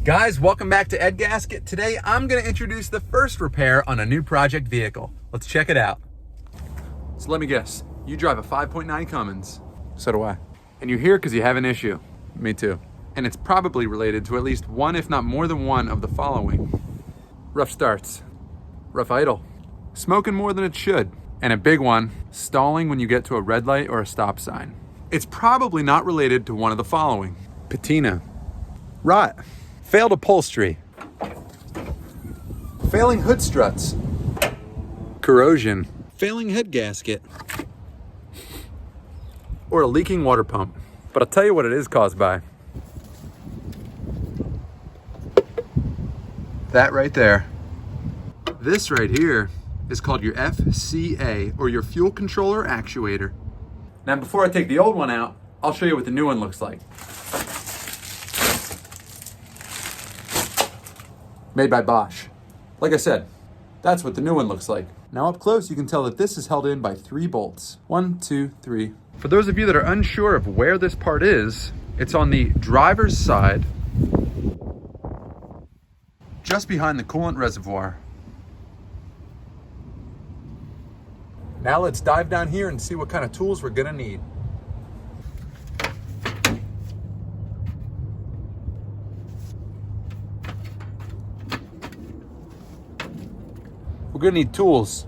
Guys, welcome back to Ed Gasket. Today, I'm gonna introduce the first repair on a new project vehicle. Let's check it out. So let me guess, you drive a 5.9 Cummins. So do I. And you're here because you have an issue. Me too. And it's probably related to at least one, if not more than one, of the following. Rough starts, rough idle, smoking more than it should, and a big one, stalling when you get to a red light or a stop sign. It's probably not related to one of the following. Patina, rot, failed upholstery, failing hood struts, corrosion, failing head gasket, or a leaking water pump. But I'll tell you what it is caused by. That right there. This right here is called your FCA, or your Fuel Controller Actuator. Now before I take the old one out, I'll show you what the new one looks like. Made by Bosch. Like I said, that's what the new one looks like. Now up close, you can tell that this is held in by 3 bolts. 1, 2, 3. For those of you that are unsure of where this part is, it's on the driver's side, just behind the coolant reservoir. Now let's dive down here and see what kind of tools we're gonna need. We're gonna need tools.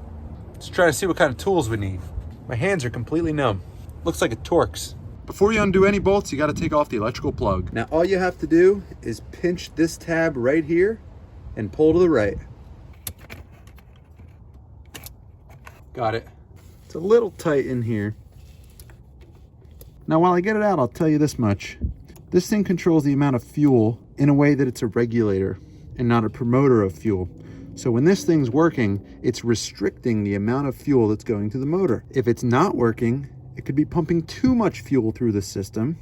Let's try to see what kind of tools we need. My hands are completely numb. Looks like it torques. Before you undo any bolts, you gotta take off the electrical plug. Now all you have to do is pinch this tab right here and pull to the right. Got it. It's a little tight in here. Now while I get it out, I'll tell you this much. This thing controls the amount of fuel in a way that it's a regulator and not a promoter of fuel. So when this thing's working, it's restricting the amount of fuel that's going to the motor. If it's not working, it could be pumping too much fuel through the system,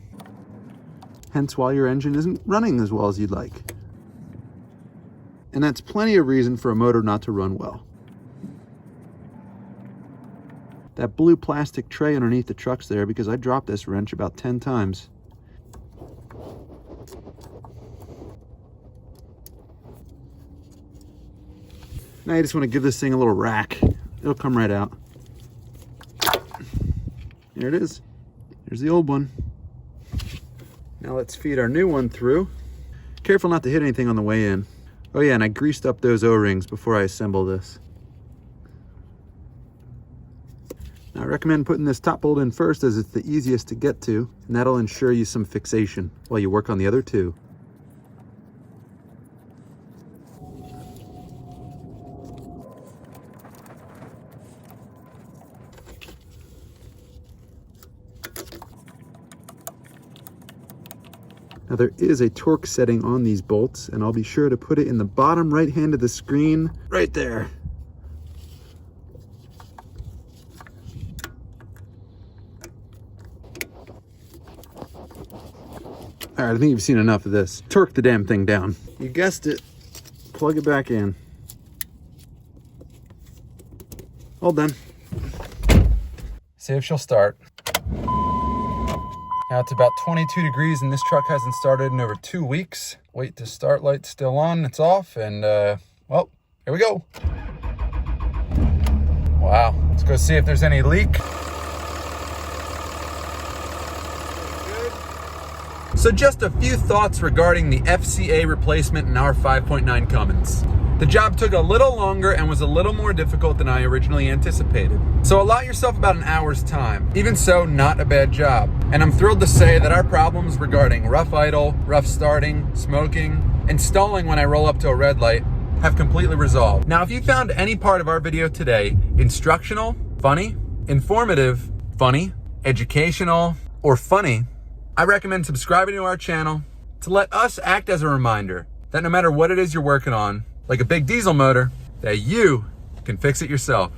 hence why your engine isn't running as well as you'd like. And that's plenty of reason for a motor not to run well. That blue plastic tray underneath the truck's there because I dropped this wrench about 10 times. Now you just want to give this thing a little rack. It'll come right out. There it is. There's the old one. Now let's feed our new one through. Careful not to hit anything on the way in. Oh yeah, and I greased up those O-rings before I assemble this. Now I recommend putting this top bolt in first as it's the easiest to get to, and that'll ensure you some fixation while you work on the other two. Now there is a torque setting on these bolts, and I'll be sure to put it in the bottom right hand of the screen, right there. All right, I think you've seen enough of this. Torque the damn thing down. You guessed it, plug it back in. All done. See if she'll start. Now it's about 22 degrees and this truck hasn't started in over 2 weeks. Wait to start light's still on, it's off, and well, here we go. Wow, let's go see if there's any leak. So just a few thoughts regarding the FCA replacement in our 5.9 Cummins. The job took a little longer and was a little more difficult than I originally anticipated. So allot yourself about an hour's time. Even so, not a bad job. And I'm thrilled to say that our problems regarding rough idle, rough starting, smoking, and stalling when I roll up to a red light have completely resolved. Now, if you found any part of our video today instructional, funny, informative, funny, educational, or funny, I recommend subscribing to our channel to let us act as a reminder that no matter what it is you're working on, like a big diesel motor, that you can fix it yourself.